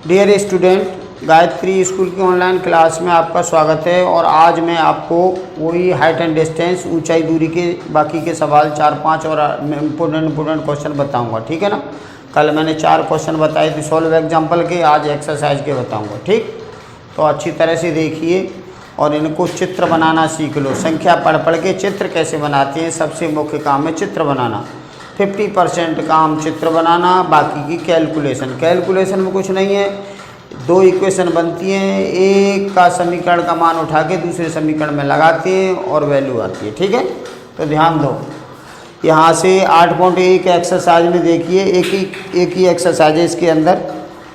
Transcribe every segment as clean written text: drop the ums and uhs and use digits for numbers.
Dear student, Gayatri school की online class में आपका स्वागत है। और आज मैं आपको वही हाइट एंड डिस्टेंस, ऊंचाई दूरी के बाकी के सवाल 4-5 और इम्पोर्टेंट क्वेश्चन बताऊंगा। ठीक है ना। कल मैंने 4 क्वेश्चन बताए थे सॉल्व एग्जाम्पल के, आज एक्सरसाइज के बताऊंगा। ठीक, तो अच्छी तरह से देखिए और इनको चित्र बनाना सीख लो। संख्या पढ़ पढ़ के चित्र कैसे बनाते हैं, सबसे मुख्य काम है चित्र बनाना। 50% काम चित्र बनाना, बाकी की कैलकुलेशन में कुछ नहीं है। 2 इक्वेशन बनती हैं, एक का समीकरण का मान उठा के दूसरे समीकरण में लगाते हैं और वैल्यू आती है। ठीक है, तो ध्यान दो। यहाँ से 8.1 एक्सरसाइज में देखिए, एक ही एक्सरसाइज है इसके अंदर।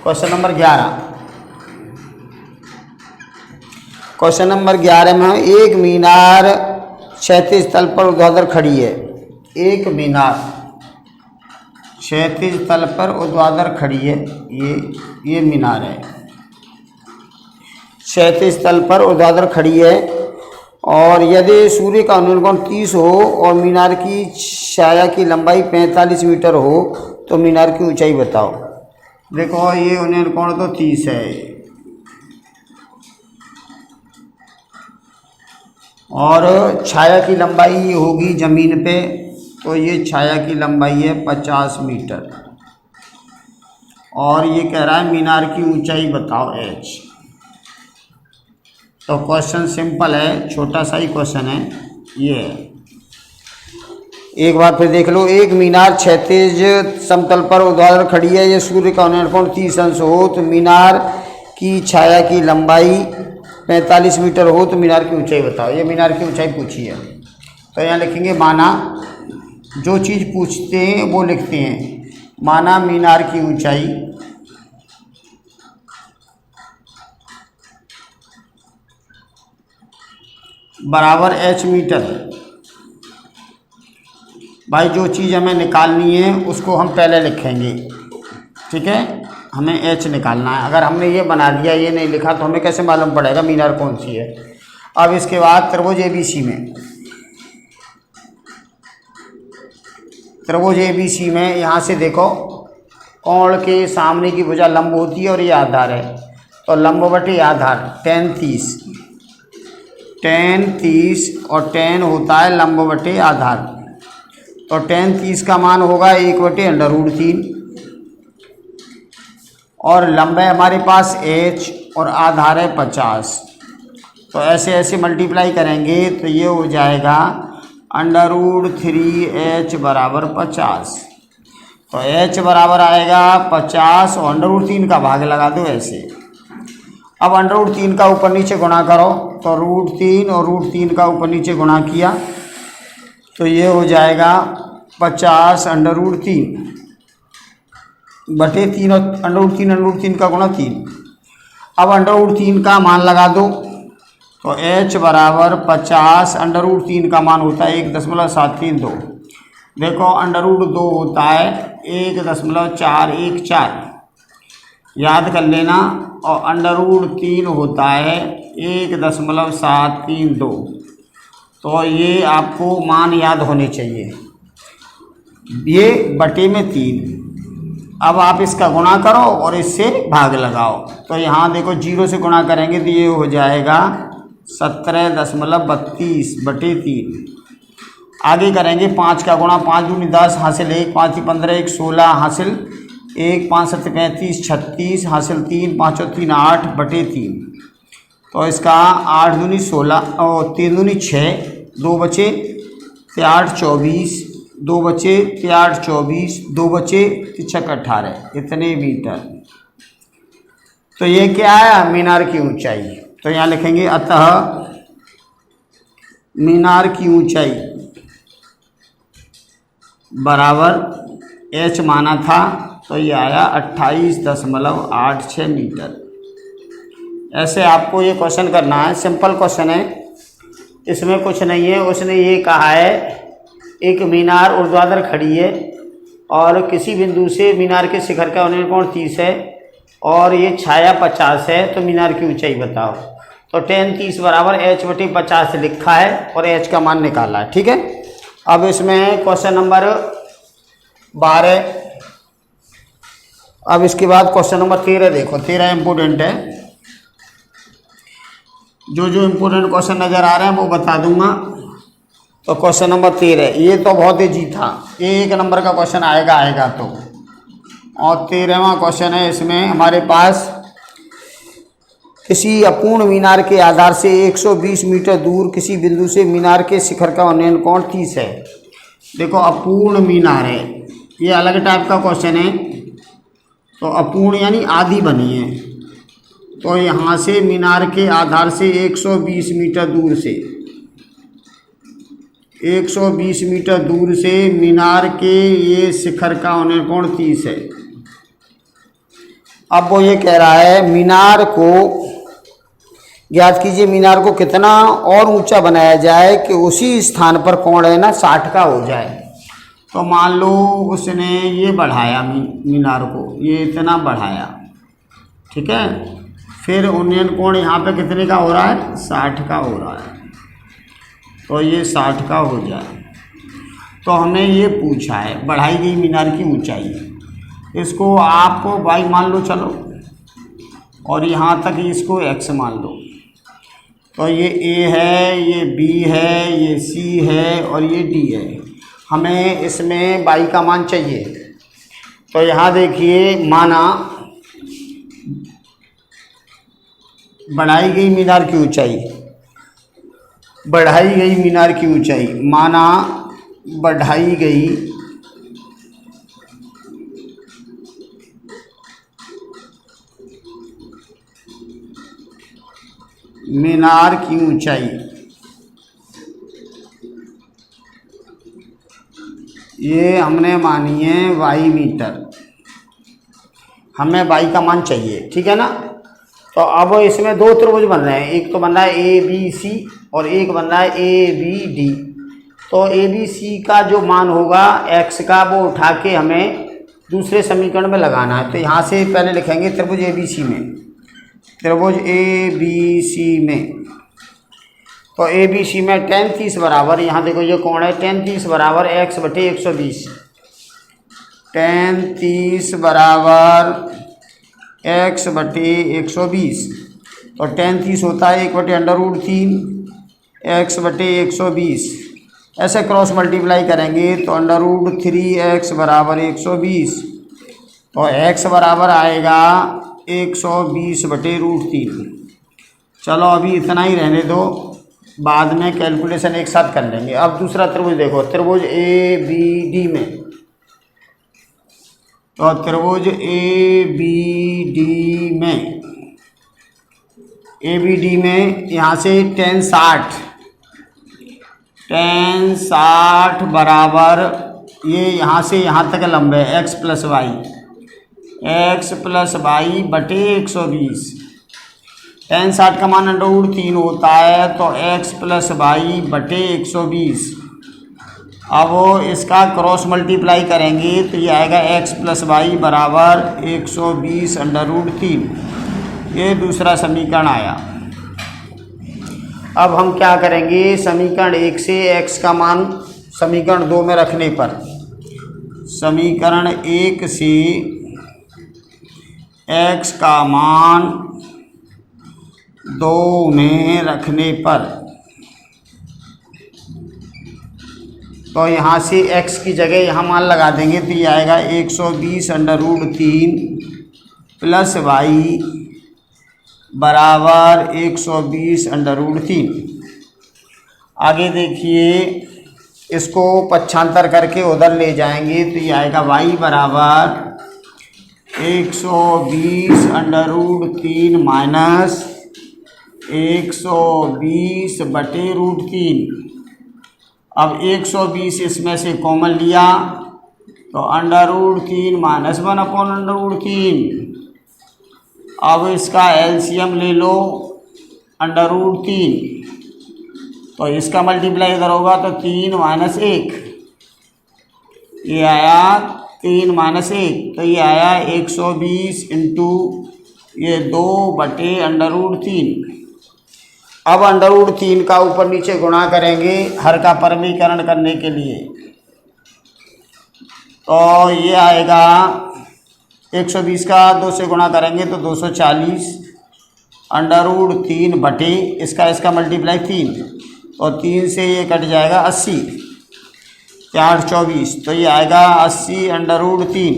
Question number 11। क्वेश्चन नंबर 11 में एक मीनार क्षैतिज तल पर ऊर्ध्वाधर खड़ी है। एक मीनार क्षैतिज तल पर ऊर्ध्वाधर खड़ी है। ये मीनार है, क्षैतिज तल पर ऊर्ध्वाधर खड़ी है। और यदि सूर्य का अनुकोण 30 हो और मीनार की छाया की लंबाई 45 मीटर हो तो मीनार की ऊंचाई बताओ। देखो, ये अनुकोण तो 30 है और छाया की लंबाई होगी जमीन पे, तो ये छाया की लंबाई है 50 मीटर। और ये कह रहा है मीनार की ऊंचाई बताओ h। तो क्वेश्चन सिंपल है, छोटा सा ही क्वेश्चन है ये। एक बार फिर देख लो। एक मीनार क्षैतिज समतल पर ऊर्ध्वाधर खड़ी है। ये सूर्य का अनुकोण 30 अंश हो तो मीनार की छाया की लंबाई 45 मीटर हो तो मीनार की ऊंचाई बताओ। ये मीनार की ऊंचाई पूछी है, तो यहाँ लिखेंगे माना। जो चीज़ पूछते हैं वो लिखते हैं। माना मीनार की ऊंचाई बराबर h मीटर है। भाई, जो चीज़ हमें निकालनी है उसको हम पहले लिखेंगे। ठीक है, हमें h निकालना है। अगर हमने ये बना दिया, ये नहीं लिखा, तो हमें कैसे मालूम पड़ेगा मीनार कौन सी है। अब इसके बाद त्रिभुज ABC में, त्रिभुज ABC में यहाँ से देखो, कोण के सामने की भुजा लंब होती है और ये आधार है। तो लंब बटे आधार tan 30 और tan होता है लंब बटे आधार। तो tan 30 का मान होगा 1/√3 और लंब है हमारे पास h और आधार है 50। तो ऐसे ऐसे मल्टीप्लाई करेंगे तो ये हो जाएगा √3h बराबर 50। तो h बराबर आएगा 50 और √3 का भाग लगा दो ऐसे। अब √3 का ऊपर नीचे गुणा करो, तो √3 और √3 का ऊपर नीचे गुणा किया तो ये हो जाएगा 50 √3 बटे 3 और √3 का गुणा 3। अब √3 का मान लगा दो, तो h बराबर 50 √3 का मान होता है 1.732। देखो, √2 होता है 1.414, याद कर लेना। और √3 होता है 1.732। तो ये आपको मान याद होने चाहिए, ये बटे में 3। अब आप इसका गुणा करो और इससे भाग लगाओ। तो यहाँ देखो, 0 से गुणा करेंगे तो ये हो जाएगा 17.32 बटे 3। आगे करेंगे 5 का गुणा, 5 दूनी 10 हासिल 1, 5 15 1 16 हासिल 1, 5 7 35 36 हासिल 3, 5 और 3 8 बटे 3। तो इसका 8 दूनी 16 और 3 दूनी 6, 2 बचे 8 24, 2 बचे 8 24, 2 बचे 6 18, इतने मीटर। तो ये क्या है, मीनार की ऊंचाई। तो यहाँ लिखेंगे अतः मीनार की ऊंचाई बराबर h माना था, तो ये आया 28.86 मीटर। ऐसे आपको ये क्वेश्चन करना है, सिंपल क्वेश्चन है, इसमें कुछ नहीं है। उसने ये कहा है एक मीनार ऊर्ध्वाधर खड़ी है और किसी बिंदु से मीनार के शिखर का अनुकोण 30 है और ये छाया 50 है, तो मीनार की ऊंचाई बताओ। तो tan 30 बराबर h बटे 50 लिखा है और h का मान निकाला है। ठीक है, अब इसमें क्वेश्चन नंबर 12 अब इसके बाद क्वेश्चन नंबर 13 देखो, 13 इम्पोर्टेंट है। जो जो इम्पोर्टेंट क्वेश्चन नज़र आ रहे हैं वो बता दूंगा। तो क्वेश्चन नंबर 13, ये तो बहुत ईजी था, ये 1 नंबर का क्वेश्चन आएगा तो। और 13वां क्वेश्चन है इसमें हमारे पास, किसी अपूर्ण मीनार के आधार से 120 मीटर दूर किसी बिंदु से मीनार के शिखर का उन्नयन कोण 30 है। देखो अपूर्ण मीनार है, ये अलग टाइप का क्वेश्चन है। तो अपूर्ण यानी आधी बनी है, तो यहाँ से मीनार के आधार से 120 मीटर दूर से, 120 मीटर दूर से मीनार के ये शिखर का उन्नयन कोण 30 है। अब वो ये कह रहा है मीनार को ज्ञात कीजिए, मीनार को कितना और ऊंचा बनाया जाए कि उसी स्थान पर कोण है ना 60 का हो जाए। तो मान लो उसने ये बढ़ाया मीनार को, ये इतना बढ़ाया, ठीक है। फिर उन्नयन कोण यहाँ पे कितने का हो रहा है, 60 का हो रहा है। तो ये 60 का हो जाए। तो हमें ये पूछा है बढ़ाई गई मीनार की ऊंचाई, इसको आपको वाई मान लो चलो, और यहाँ तक इसको x मान लो। तो ये a है, ये b है, ये c है और ये d है। हमें इसमें y का मान चाहिए। तो यहाँ देखिए, माना बढ़ाई गई मीनार की ऊंचाई, बढ़ाई गई मीनार की ऊंचाई, माना बढ़ाई गई मीनार की ऊंचाई, ये हमने मानी है y मीटर। हमें y का मान चाहिए, ठीक है ना। तो अब इसमें 2 त्रिभुज बन रहे हैं, एक तो बन रहा है ABC और एक बन रहा है ABD। तो ABC का जो मान होगा x का, वो उठा के हमें दूसरे समीकरण में लगाना है। तो यहाँ से पहले लिखेंगे त्रिभुज ABC में, त्रिभुज ABC में। तो ABC में tan 30 बराबर, यहाँ देखो ये कौन है, tan 30 बराबर x बटे 120, tan 30 बराबर x बटे 120। तो tan 30 होता है 1 बटे √3 x बटे 120। ऐसे क्रॉस मल्टीप्लाई करेंगे तो √3x बराबर 120। तो x बराबर आएगा 120 बटे √3। चलो अभी इतना ही रहने दो, बाद में कैलकुलेशन एक साथ कर लेंगे। अब दूसरा त्रिभुज देखो, त्रिभुज ABD में। तो त्रिभुज ABD में, ABD में यहाँ से tan 60 बराबर, ये यहाँ से यहाँ तक लंब है x प्लस वाई बटे 120। tan 60 का मान √3 होता है, तो x प्लस वाई बटे 120। अब इसका क्रॉस मल्टीप्लाई करेंगे तो ये आएगा x प्लस वाई बराबर 120 √3। ये दूसरा समीकरण आया। अब हम क्या करेंगे, समीकरण 1 से x का मान समीकरण 2 में रखने पर, समीकरण 1 से x का मान 2 में रखने पर, तो यहाँ से x की जगह यहाँ मान लगा देंगे तो ये आएगा 120 √3 प्लस वाई बराबर 120 √3। आगे देखिए, इसको पक्षांतर करके उधर ले जाएंगे तो ये आएगा y बराबर 120 √3 माइनस 120 बटे √3। अब 120 इसमें से कॉमन लिया तो √3 माइनस 1/√3। अब इसका एलसीएम ले लो √3, तो इसका मल्टीप्लाई इधर होगा तो 3 माइनस 1, ये आया 3 माइनस 1, तो ये आया 120 इंटू ये 2 बटे √3। अब √3 का ऊपर नीचे गुणा करेंगे हर का परमीकरण करने के लिए, तो ये आएगा 120 का 2 से गुणा करेंगे तो 240 √3 बटे इसका मल्टीप्लाई 3, और 3 से ये कट जाएगा 80, 4 24, तो ये आएगा 80 √3।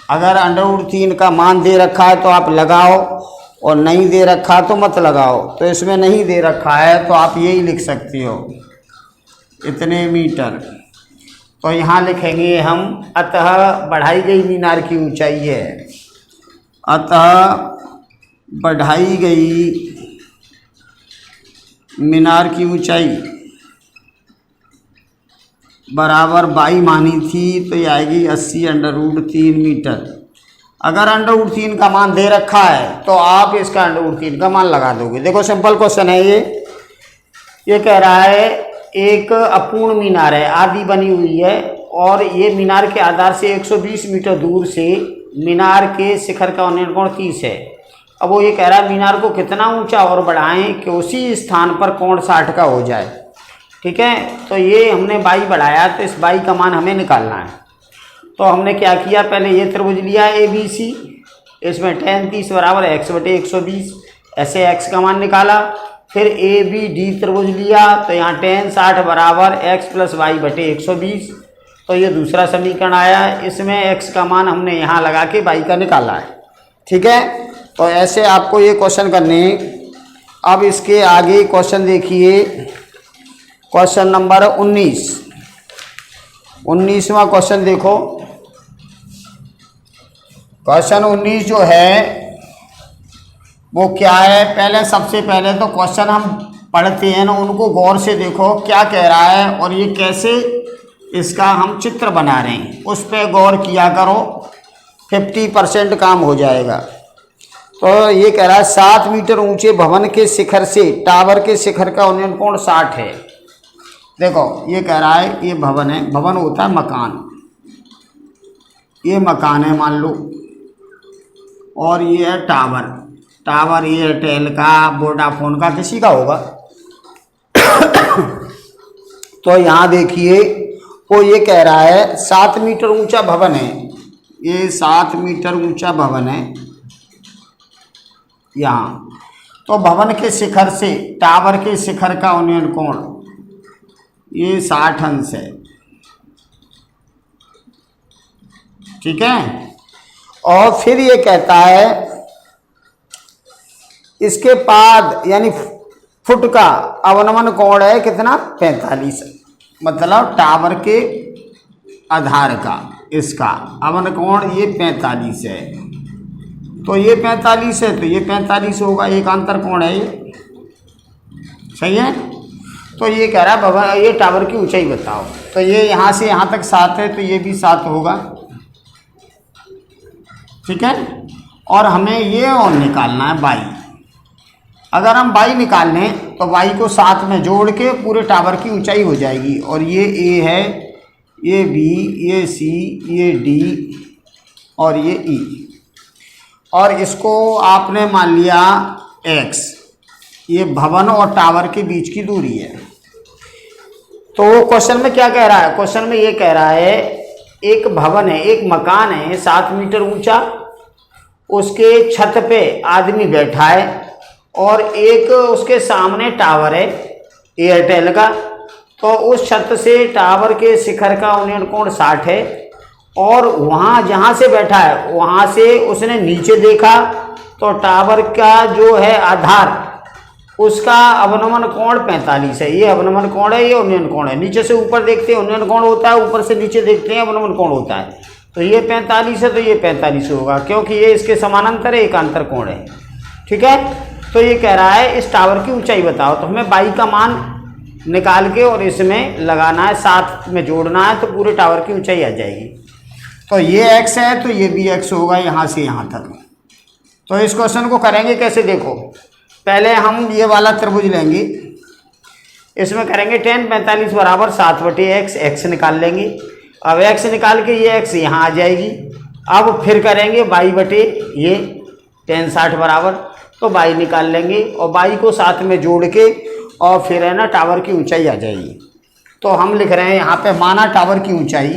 अगर √3 का मान दे रखा है तो आप लगाओ, और नहीं दे रखा तो मत लगाओ। तो इसमें नहीं दे रखा है तो आप यही लिख सकते हो, इतने मीटर। तो यहाँ लिखेंगे हम, अतः बढ़ाई गई मीनार की ऊंचाई है, अतः बढ़ाई गई मीनार की ऊंचाई बराबर 22 मानी थी, तो ये आएगी 80 √3 मीटर। अगर √3 का मान दे रखा है तो आप इसका √3 का मान लगा दोगे। देखो सिंपल क्वेश्चन है ये कह रहा है एक अपूर्ण मीनार है, आधी बनी हुई है, और ये मीनार के आधार से 120 मीटर दूर से मीनार के शिखर का उन्नयन कोण 30 है। अब वो ये कह रहा है मीनार को कितना ऊंचा और बढ़ाएं कि उसी स्थान पर कोण 60 का हो जाए। ठीक है, तो ये हमने 22 बढ़ाया, तो इस 22 का मान हमें निकालना है। तो हमने क्या किया, पहले ये त्रिभुज लिया ABC, इसमें tan 30 बराबर x बटे 120, ऐसे x का मान निकाला। फिर ABD त्रिभुज लिया, तो यहाँ tan 60 बराबर x + y बटे 120, तो ये दूसरा समीकरण आया। इसमें x का मान हमने यहाँ लगा के y का निकाला है। ठीक है, तो ऐसे आपको ये क्वेश्चन करने। अब इसके आगे क्वेश्चन देखिए, क्वेश्चन नंबर 19वां क्वेश्चन देखो। क्वेश्चन 19 जो है वो क्या है, पहले सबसे पहले तो क्वेश्चन हम पढ़ते हैं ना, उनको गौर से देखो क्या कह रहा है और ये कैसे इसका हम चित्र बना रहे हैं, उस पर गौर किया करो, 50% काम हो जाएगा। तो ये कह रहा है 7 मीटर ऊंचे भवन के शिखर से टावर के शिखर का उन्नयन कोण 60 है। देखो ये कह रहा है ये भवन है, भवन होता है मकान, ये मकान है मान लो, और ये है टावर, टावर ये एयरटेल का, वोडाफोन का, किसी का होगा। तो यहाँ देखिए वो ये कह रहा है 7 मीटर ऊंचा भवन है, ये 7 मीटर ऊंचा भवन है यहाँ। तो भवन के शिखर से टावर के शिखर का उन्नयन कोण ये 60 अंश है। ठीक है, और फिर ये कहता है इसके पाद यानी फुट का अवनमन कोण है कितना, 45, मतलब टावर के आधार का इसका अवन कोण ये 45 है। तो ये 45 है तो ये 45 होगा, एक अंतर कोण है ये, सही है। तो ये कह रहा है बाबा ये टावर की ऊंचाई बताओ, तो ये यहाँ से यहाँ तक 7 है, तो ये भी 7 होगा। ठीक है, और हमें ये और निकालना है y। अगर हम y निकाल लें तो y को 7 में जोड़ के पूरे टावर की ऊंचाई हो जाएगी, और ये a है, ये b, ये c, ये d और ये e, और इसको आपने मान लिया x, ये भवन और टावर के बीच की दूरी है। तो क्वेश्चन में क्या कह रहा है, क्वेश्चन में ये कह रहा है एक भवन है, एक मकान है 7 मीटर ऊंचा, उसके छत पे आदमी बैठा है, और एक उसके सामने टावर है एयरटेल का। तो उस छत से टावर के शिखर का उन्नयन कोण 60 है, और वहाँ जहाँ से बैठा है वहाँ से उसने नीचे देखा तो टावर का जो है आधार उसका अवनमन कोण 45 है। ये अवनमन कोण है, ये उन्नयन कोण है। नीचे से ऊपर देखते हैं उन्नयन कोण होता है, ऊपर से नीचे देखते हैं अवनमन कोण होता है। तो ये 45 है तो ये 45 होगा, क्योंकि ये इसके समानांतर है, एकांतर कोण है। ठीक है, तो ये कह रहा है इस टावर की ऊंचाई बताओ, तो हमें y का मान निकाल के और इसमें लगाना है, 7 में जोड़ना है, तो पूरे टावर की ऊंचाई आ जाएगी। तो ये x है तो ये भी x होगा यहाँ से यहाँ तक। तो इस क्वेश्चन को करेंगे कैसे, देखो पहले हम ये वाला त्रिभुज लेंगे, इसमें करेंगे tan 45 बराबर 7 बटे x निकाल लेंगे। अब x निकाल के ये x यहाँ आ जाएगी। अब फिर करेंगे y बटे ये tan 60 बराबर, तो y निकाल लेंगे और y को 7 में जोड़ के और फिर है ना टावर की ऊंचाई आ जाएगी। तो हम लिख रहे हैं यहाँ पे माना टावर की ऊंचाई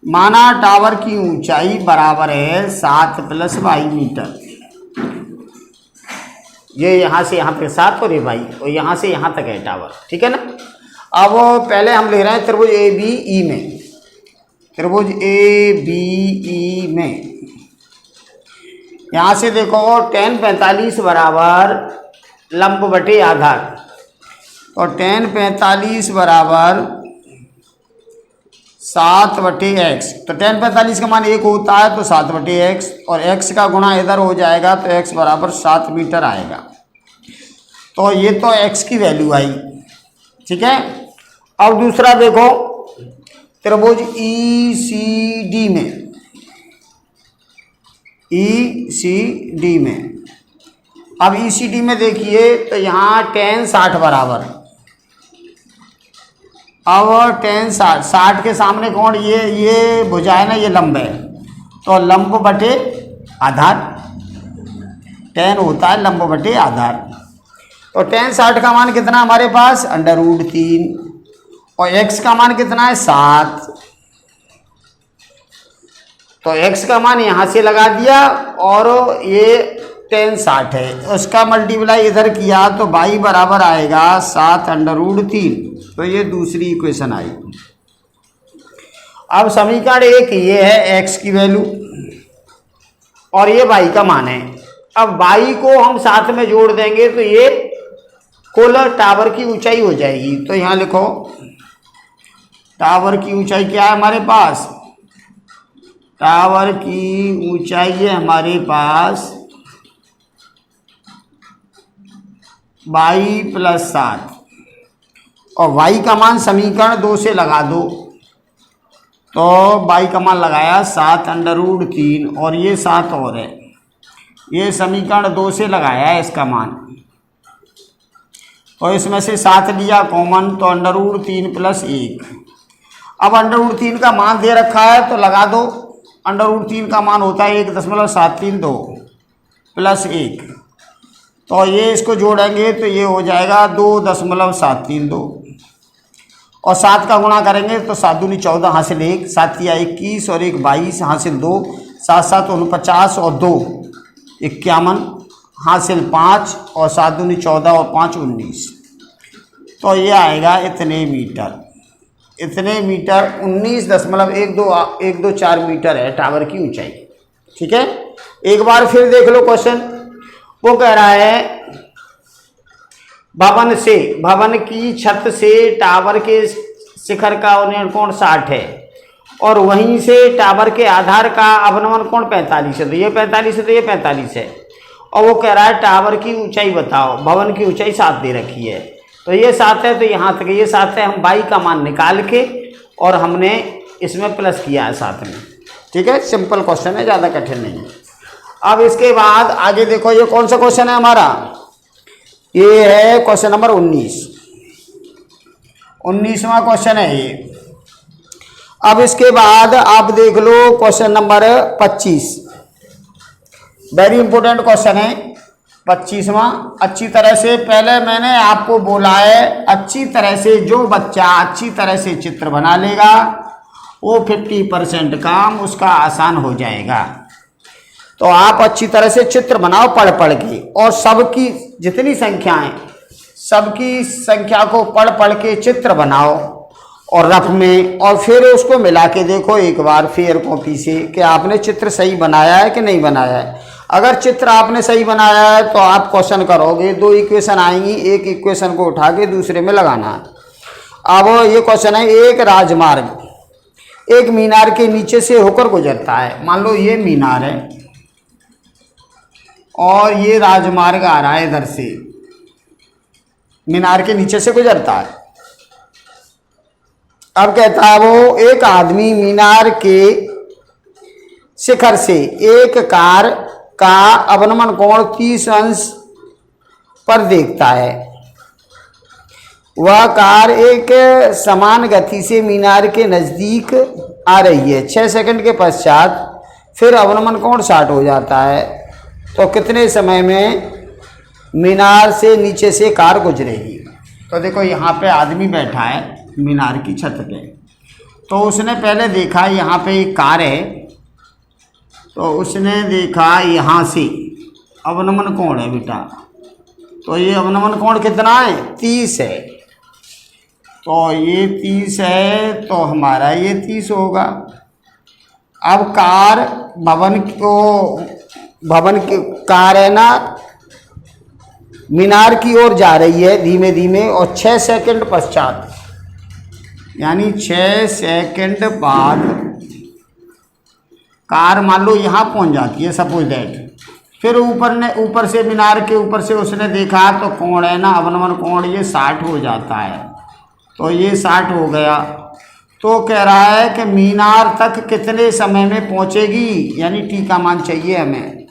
माना टावर की ऊंचाई बराबर है 7 + y मीटर। ये यहाँ से यहाँ तक 7 और ये y, और यहाँ से यहाँ तक है टावर, ठीक है ना। अब पहले हम ले रहे हैं त्रिभुज ABE में, त्रिभुज ABE में यहाँ से देखो tan 45 बराबर लंब बटे आधार, और tan 45 बराबर 7/x। तो tan 45 का मान 1 होता है तो 7/x, और x का गुणा इधर हो जाएगा तो x बराबर 7 मीटर आएगा। तो ये तो x की वैल्यू आई, ठीक है। अब दूसरा देखो त्रिभुज ECD में, ECD में, अब ECD में देखिए तो यहाँ tan 60 बराबर, अब tan 60 के सामने कौन, ये भुजा है ना, ये लंब है, तो लंब बटे आधार, tan होता है लंब बटे आधार। तो tan 60 का मान कितना हमारे पास √3, और x का मान कितना है 7, तो x का मान यहाँ से लगा दिया, और ये tan 60 है, उसका मल्टीप्लाई इधर किया तो y बराबर आएगा 7√3। तो ये दूसरी इक्वेशन आई। अब समीकरण 1 ये है x की वैल्यू, और ये y का मान है। अब y को हम साथ में जोड़ देंगे तो ये कुल टावर की ऊंचाई हो जाएगी। तो यहाँ लिखो टावर की ऊंचाई क्या है हमारे पास, टावर की ऊंचाई है हमारे पास y + 7, और y का मान समीकरण 2 से लगा दो, तो y का मान लगाया 7√3, और ये 7 और है, ये समीकरण 2 से लगाया है इसका मान, तो इसमें से 7 लिया कॉमन, तो √3 + 1। अब √3 का मान दे रखा है तो लगा दो, √3 का मान होता है 1.732 + 1, तो ये इसको जोड़ेंगे तो ये हो जाएगा 2.732, और 7 का गुणा करेंगे तो 7 दूनी 14 हासिल 1, 7 या 21 और 1 22 हासिल 2, 7 7 49 और 2 51 हासिल 5, और 7 दूनी 14 और 5 19, तो ये आएगा इतने मीटर, इतने मीटर 19.124 मीटर है टावर की ऊंचाई, ठीक है। एक बार फिर देख लो क्वेश्चन, वो कह रहा है भवन की छत से टावर के शिखर का कोण 60 है, और वहीं से टावर के आधार का अवनमन कोण 45 है, तो ये 45 है तो ये 45 है, और वो कह रहा है टावर की ऊंचाई बताओ, भवन की ऊंचाई 7 दे रखी है, तो ये 7 है तो यहाँ तक ये 7 है, हम y का मान निकाल के और हमने इसमें प्लस किया है साथ में, ठीक है। सिंपल क्वेश्चन है, ज़्यादा कठिन नहीं है। अब इसके बाद आगे देखो, ये कौन सा क्वेश्चन है हमारा, ये है क्वेश्चन नंबर 19वां क्वेश्चन है ये। अब इसके बाद आप देख लो question number 25, very important question है 25वां। अच्छी तरह से, पहले मैंने आपको बोला है अच्छी तरह से, जो बच्चा अच्छी तरह से चित्र बना लेगा वो 50% काम उसका आसान हो जाएगा। तो आप अच्छी तरह से चित्र बनाओ पढ़ पढ़ के, और सबकी जितनी संख्याएं, सबकी संख्या को पढ़ पढ़ के चित्र बनाओ और रफ में, और फिर उसको मिला के देखो एक बार फेयर कॉपी से कि आपने चित्र सही बनाया है कि नहीं बनाया है। अगर चित्र आपने सही बनाया है तो आप क्वेश्चन करोगे, 2 इक्वेशन आएंगी, एक इक्वेशन को उठा के दूसरे में लगाना है। अब ये क्वेश्चन है, एक राजमार्ग एक मीनार के नीचे से होकर गुजरता है। मान लो ये मीनार है और ये राजमार्ग आ रहा है इधर से, मीनार के नीचे से गुजरता है। अब कहता है वो एक आदमी मीनार के शिखर से एक कार का अवनमन कोण 30 अंश पर देखता है। वह कार एक समान गति से मीनार के नज़दीक आ रही है। 6 सेकंड के पश्चात फिर अवनमन कोण 60 हो जाता है। तो कितने समय में मीनार से नीचे से कार गुजरेगी? तो देखो यहाँ पे आदमी बैठा है मीनार की छत पे, तो उसने पहले देखा यहाँ पे एक कार है, तो उसने देखा यहाँ से अवनमन कोण है बेटा, तो ये अवनमन कोण कितना है 30 है, तो ये 30 है, तो हमारा ये 30 होगा। अब कार भवन की कार है ना, मीनार की ओर जा रही है धीमे धीमे, और 6 सेकंड पश्चात यानी 6 सेकंड बाद कार मान लो यहाँ पहुँच जाती है, सपोज दैट। फिर ऊपर से मीनार के ऊपर से उसने देखा तो कोण है ना, अवनमन कोण ये 60 हो जाता है, तो ये 60 हो गया। तो कह रहा है कि मीनार तक कितने समय में पहुंचेगी, यानी टी का मान चाहिए हमें।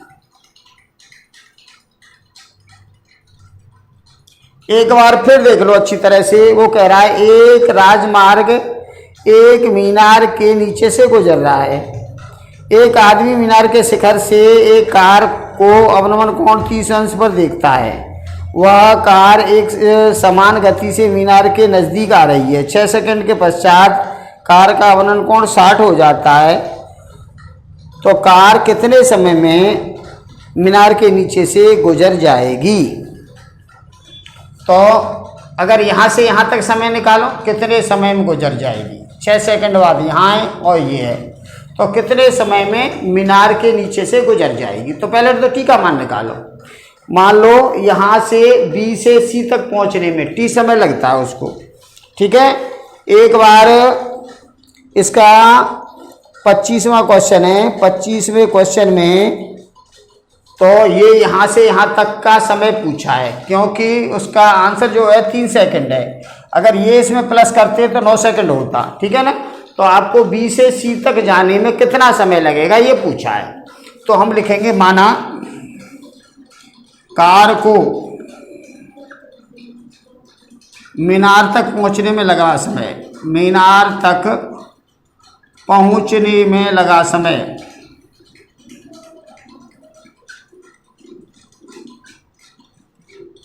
एक बार फिर देख लो अच्छी तरह से, वो कह रहा है एक राजमार्ग एक मीनार के नीचे से गुजर रहा है। एक आदमी मीनार के शिखर से एक कार को अवनमन कोण 30 अंश पर देखता है। वह कार एक समान गति से मीनार के नज़दीक आ रही है। 6 सेकंड के पश्चात कार का अवनमन कोण 60 हो जाता है। तो कार कितने समय में मीनार के नीचे से गुजर जाएगी? तो अगर यहाँ से यहाँ तक समय निकालो, कितने समय में गुजर जाएगी? 6 सेकंड बाद यहाँ है और ये है, तो कितने समय में मीनार के नीचे से गुजर जाएगी? तो पहले तो टी का मान निकालो। मान लो यहाँ से बी से सी तक पहुँचने में टी समय लगता है उसको, ठीक है। एक बार इसका 25वां क्वेश्चन है। 25वें क्वेश्चन में तो ये यहाँ से यहाँ तक का समय पूछा है, क्योंकि उसका आंसर जो है 3 सेकंड है। अगर ये इसमें प्लस करते तो 9 सेकंड होता, ठीक है ना। तो आपको बी से सी तक जाने में कितना समय लगेगा ये पूछा है। तो हम लिखेंगे माना कार को मीनार तक पहुंचने में लगा समय, मीनार तक पहुंचने में लगा समय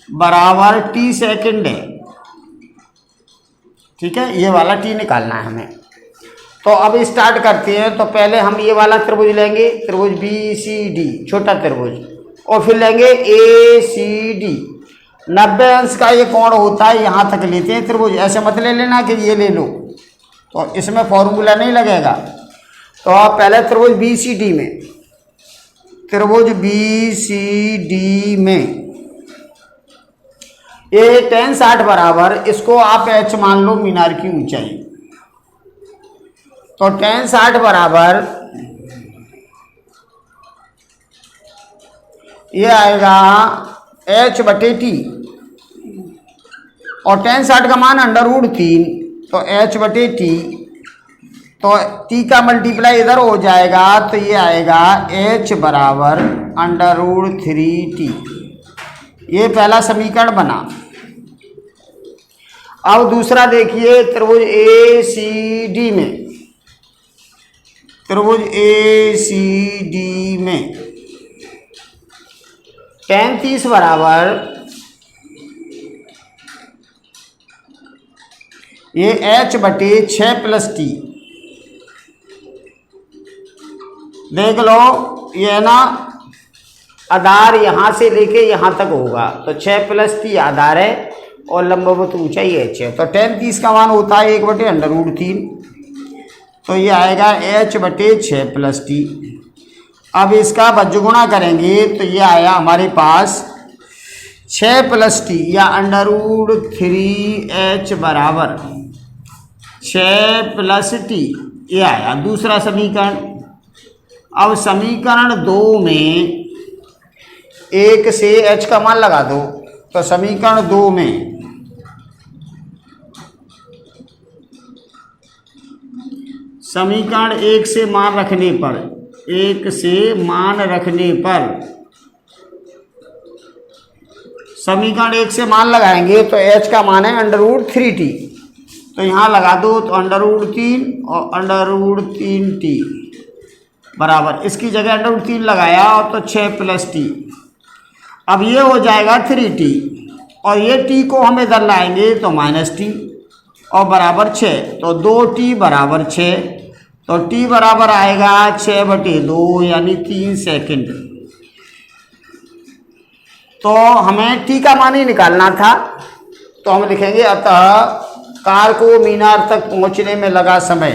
बराबर टी सेकंड है, ठीक है। ये वाला टी निकालना है हमें। तो अब स्टार्ट करते हैं। तो पहले हम ये वाला त्रिभुज लेंगे, त्रिभुज बी सी डी, छोटा त्रिभुज, और फिर लेंगे ए सी डी। 90 अंश का ये कोण होता है, यहाँ तक लेते हैं त्रिभुज। ऐसे मत ले लेना कि ये ले लो, तो इसमें फॉर्मूला नहीं लगेगा। तो आप पहले त्रिभुज बी सी डी में, त्रिभुज बी सी डी में ये tan 60 बराबर, इसको आप h मान लो मीनार की ऊंचाई। तो tan 60 बराबर ये आएगा h/t, और tan 60 का मान √3, तो h/t, तो t का मल्टीप्लाई इधर हो जाएगा, तो ये आएगा h बराबर √3t। ये पहला समीकरण बना। अब दूसरा देखिए त्रिभुज ए सी डी में, त्रिभुज ए सी डी में tan 30 बराबर ये h/6 + t। देख लो ये ना आधार यहाँ से लेके यहाँ तक होगा, तो 6 + t आधार है और लंबवत ऊंचाई h है। तो tan 30 का मान होता है 1/√3, तो ये आएगा h/6 + t। अब इसका बज्जुगुणा करेंगे तो ये आया हमारे पास 6 + t या √3h बराबर 6 + t, ये आया दूसरा समीकरण। अब समीकरण 2 में 1 से h का मान लगा दो, तो समीकरण 2 में समीकरण 1 से मान रखने पर, 1 से मान रखने पर, समीकरण 1 से मान लगाएंगे तो h का मान है √3t, तो यहाँ लगा दो, तो √3 और √3t बराबर, इसकी जगह √3 लगाया और तो 6 + t। अब ये हो जाएगा 3t, और ये t को हम इधर लाएंगे तो -t, और बराबर 6, तो 2t बराबर 6, तो t बराबर आएगा 6/2 यानी 3 सेकंड। तो हमें t का मान ही निकालना था, तो हम लिखेंगे अतः कार को मीनार तक पहुंचने में लगा समय,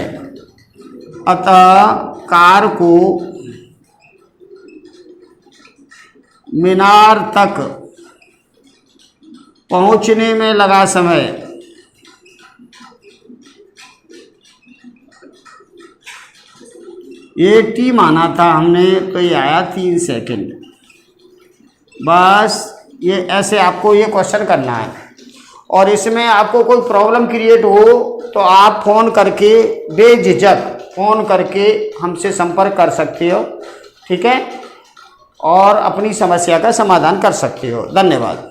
अतः कार को मीनार तक पहुंचने में लगा समय ये टी माना था हमने, तो ये आया 3 सेकंड। बस ये ऐसे आपको ये क्वेश्चन करना है, और इसमें आपको कोई प्रॉब्लम क्रिएट हो तो आप फ़ोन करके बेझिझक फ़ोन करके हमसे संपर्क कर सकते हो, ठीक है, और अपनी समस्या का समाधान कर सकते हो। धन्यवाद।